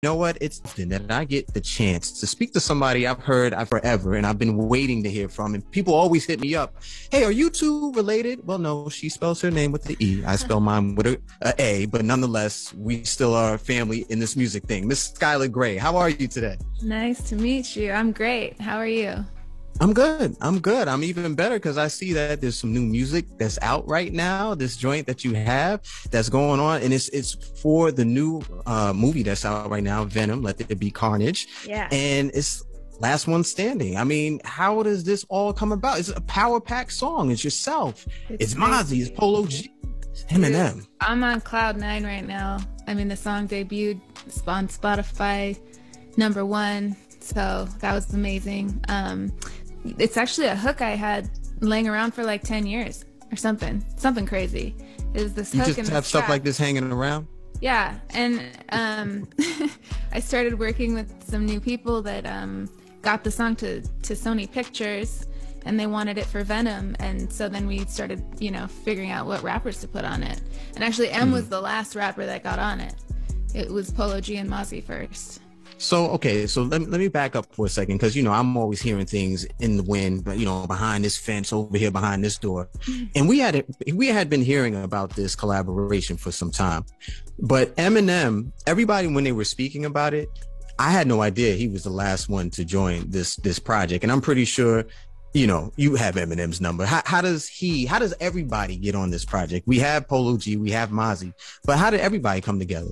You know what? It's often that I get the chance to speak to somebody I've heard I've forever and I've been waiting to hear from. And people always hit me up. Hey, are you two related? Well, no, she spells her name with the E. I spell mine with a, but nonetheless, we still are family in this music thing. Miss Skylar Grey, how are you today? Nice to meet you. I'm great. How are you? I'm good. I'm good. I'm even better because I see that there's some new music that's out right now. This joint that you have that's going on, and it's for the new movie that's out right now, Venom. Let There Be Carnage. Yeah. And it's Last One Standing. I mean, how does this all come about? It's a power pack song. It's yourself. It's Mozzie. It's Polo G. Eminem. I'm on cloud nine right now. I mean, the song debuted on Spotify #1, so that was amazing. It's actually a hook I had laying around for like 10 years or something crazy. Is this you hook just have stuff like this hanging around? Yeah, and I started working with some new people that got the song to Sony Pictures, and they wanted it for Venom, and so then we started, figuring out what rappers to put on it. And actually, M was the last rapper that got on it. It was Polo G and Mozzie first. So, okay, so let me back up for a second because, I'm always hearing things in the wind, but, behind this fence over here, behind this door. And we had been hearing about this collaboration for some time. But Eminem, everybody, when they were speaking about it, I had no idea he was the last one to join this project. And I'm pretty sure, you have Eminem's number. How does everybody get on this project? We have Polo G, we have Mozzie, but how did everybody come together?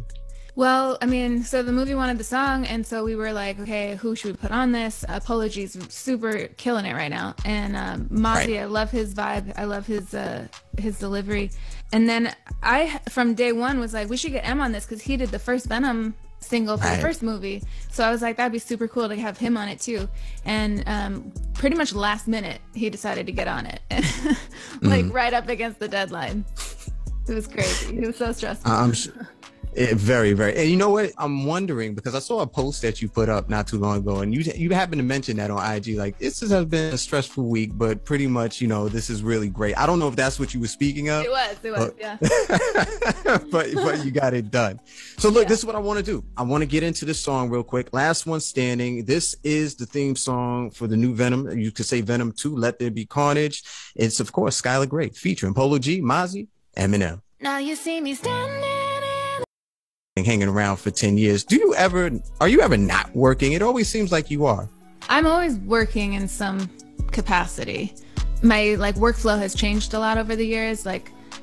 Well, I mean, so the movie wanted the song, and so we were like, okay, who should we put on this? Polo G's super killing it right now, and Mozzie, right. I love his vibe, I love his delivery, and then I, from day one, was like, we should get M on this because he did the first Venom single for the first movie, so I was like, that'd be super cool to have him on it too, and pretty much last minute, he decided to get on it, like right up against the deadline. It was crazy. It was so stressful. I'm sure. Very, very. And you know what? I'm wondering because I saw a post that you put up not too long ago, and you happened to mention that on IG. Like, this has been a stressful week, but pretty much, this is really great. I don't know if that's what you were speaking of. It was, yeah. but you got it done. So look, This is what I want to do. I want to get into this song real quick. Last One Standing. This is the theme song for the new Venom. You could say Venom 2, Let There Be Carnage. It's, of course, Skylar Grey featuring Polo G, Mozzie, Eminem. Now you see me standing. Hanging around for 10 years. Are you ever not working? It always seems like you are. I'm always working in some capacity. My workflow has changed a lot over the years. I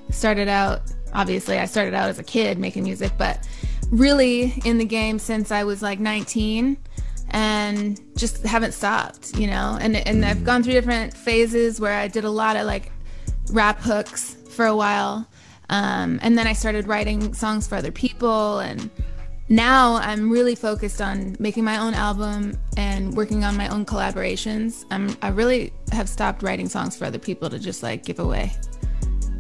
started out as a kid making music, but really in the game since I was 19 and just haven't stopped, and I've gone through different phases where I did a lot of rap hooks for a while. And then I started writing songs for other people, and now I'm really focused on making my own album and working on my own collaborations. I really have stopped writing songs for other people to just give away.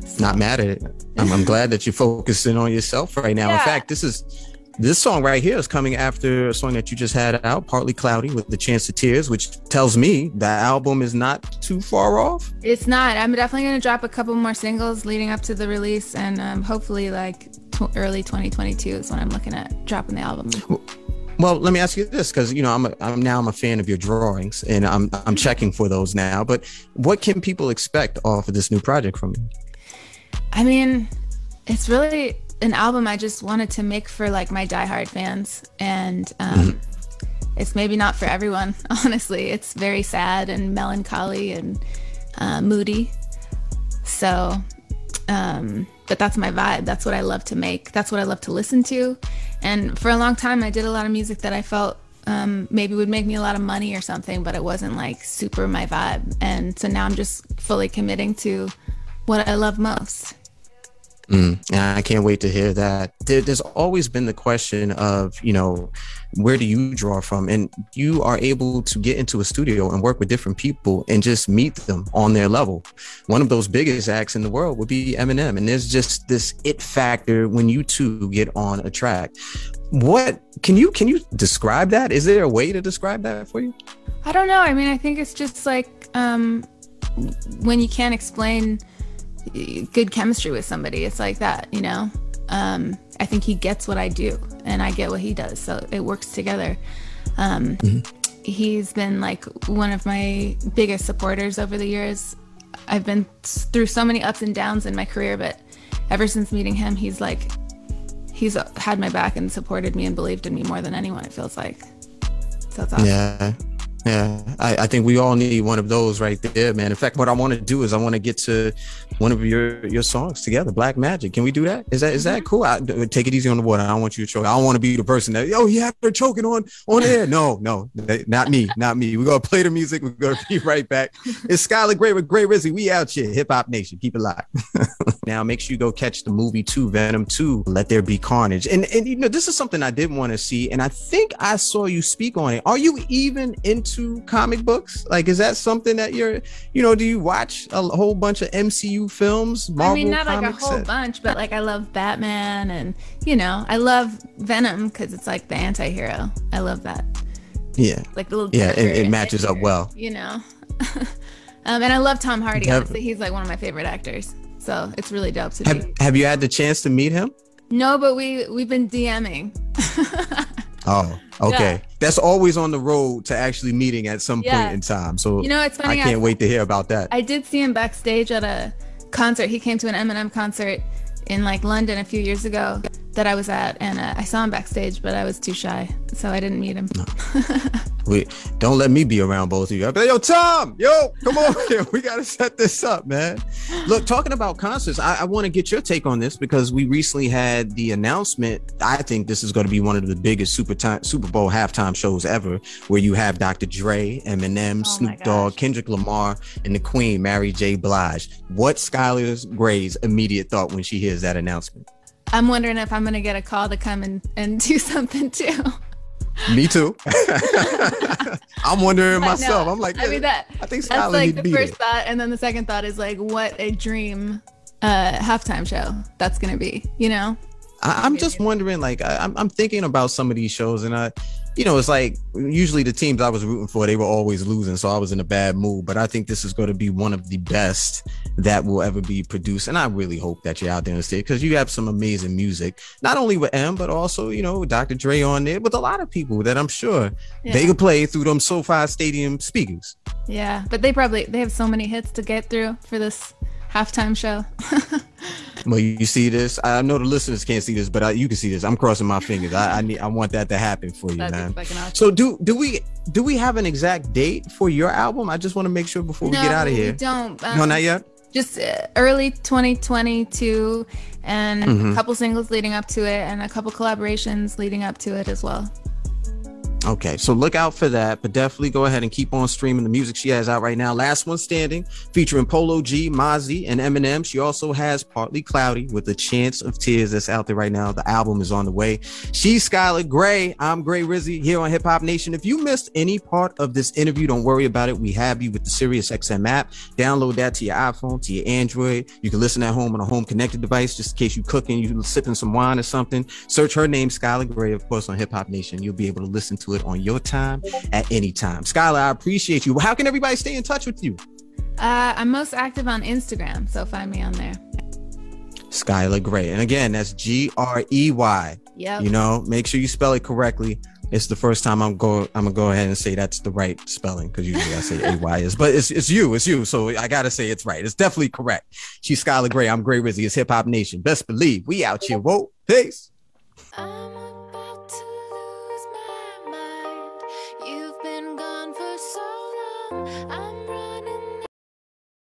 So. Not mad at it. I'm glad that you're focusing on yourself right now. Yeah. In fact, this song right here is coming after a song that you just had out, Partly Cloudy with the Chance of Tears, which tells me that album is not too far off. It's not. I'm definitely going to drop a couple more singles leading up to the release, and hopefully early 2022 is when I'm looking at dropping the album. Well, let me ask you this, because I'm a fan of your drawings, and I'm checking for those now. But what can people expect off of this new project from you? I mean, it's really an album I just wanted to make for my diehard fans, and it's maybe not for everyone. Honestly, it's very sad and melancholy and moody. So, but that's my vibe. That's what I love to make. That's what I love to listen to. And for a long time, I did a lot of music that I felt maybe would make me a lot of money or something, but it wasn't super my vibe. And so now I'm just fully committing to what I love most. I can't wait to hear that. There's always been the question of, where do you draw from? And you are able to get into a studio and work with different people and just meet them on their level. One of those biggest acts in the world would be Eminem. And there's just this it factor when you two get on a track. What can you describe that? Is there a way to describe that for you? I don't know. I mean, I think it's just when you can't explain good chemistry with somebody, it's like that, I think he gets what I do and I get what he does. So it works together. He's been like one of my biggest supporters over the years. I've been through so many ups and downs in my career, but ever since meeting him, he's had my back and supported me and believed in me more than anyone, it feels like. So it's awesome. Yeah, I think we all need one of those right there, man. In fact, what I want to do is I want to get to one of your songs together, Black Magic. Can we do that? Is that cool? Take it easy on the water. I don't want you to choke. I don't want to be the person that, he had her choking on air. No, not me. We're going to play the music. We're going to be right back. It's Skylar Grey with Grey Rizzy. We out here. Hip Hop Nation. Keep it live. Now, make sure you go catch the movie 2, Venom 2, Let There Be Carnage. And this is something I did want to see. And I think I saw you speak on it. Are you even into comic books? Like, is that something that you're, do you watch a whole bunch of MCU films, Marvel not comics? Like a whole bunch, but like I love Batman and, I love Venom because it's like the anti-hero. I love that. Yeah. Like the little it matches up well. And I love Tom Hardy. Honestly, he's like one of my favorite actors. So it's really dope to be. Have you had the chance to meet him? No, but we've been DMing. Oh, okay. Yeah. That's always on the road to actually meeting at some point in time. So it's funny. I can't wait to hear about that. I did see him backstage at a concert. He came to an Eminem concert in like London a few years ago that I was at, and I saw him backstage, but I was too shy, so I didn't meet him. No. Don't let me be around both of you. I'll be like, yo, Tom, come on here. We got to set this up, man. Look, talking about concerts, I want to get your take on this because we recently had the announcement. I think this is going to be one of the biggest Super Bowl halftime shows ever, where you have Dr. Dre, Eminem, Snoop Dogg, Kendrick Lamar, and the Queen, Mary J. Blige. What's Skylar Grey's immediate thought when she hears that announcement? I'm wondering if I'm going to get a call to come and do something too. Me too. I'm wondering myself. I'm like, I think Skylar that's like the first thought, and then the second thought is like, what a dream halftime show that's gonna be. I'm just wondering. Like, I'm thinking about some of these shows, and it's like usually the teams I was rooting for, they were always losing, so I was in a bad mood. But I think this is going to be one of the best that will ever be produced, and I really hope that you're out there in the state because you have some amazing music, not only with M, but also with Dr. Dre on there, with a lot of people that I'm sure they could play through them SoFi Stadium speakers. Yeah, but they have so many hits to get through for this halftime show. Well, you see this. I know the listeners can't see this, but you can see this. I'm crossing my fingers. I want that to happen for you, man. Awesome. So do we have an exact date for your album? I just want to make sure before we get out of here. We don't. No, not yet. Just early 2022, and a couple singles leading up to it, and a couple collaborations leading up to it as well. Okay, so look out for that, but definitely go ahead and keep on streaming the music she has out right now. Last One Standing, featuring Polo G, Mozzie, and Eminem. She also has Partly Cloudy with A Chance of Tears that's out there right now. The album is on the way. She's Skylar Grey. I'm Grey Rizzy here on Hip Hop Nation. If you missed any part of this interview, don't worry about it. We have you with the SiriusXM app. Download that to your iPhone, to your Android. You can listen at home on a home connected device, just in case you're cooking, you're sipping some wine or something. Search her name, Skylar Grey, of course, on Hip Hop Nation. You'll be able to listen to it on your time at any time. Skylar, I appreciate you. How can everybody stay in touch with you? I'm most active on Instagram, so find me on there. Skylar Grey. And again, that's Grey. Yep. Make sure you spell it correctly. It's the first time I'm gonna go ahead and say that's the right spelling, because usually I say AY but it's you. So I gotta say it's right. It's definitely correct. She's Skylar Grey. I'm Grey Rizzy. It's Hip Hop Nation. Best believe we out here. Whoa, peace. I'm about to lose my mind. You've been gone for so long. I'm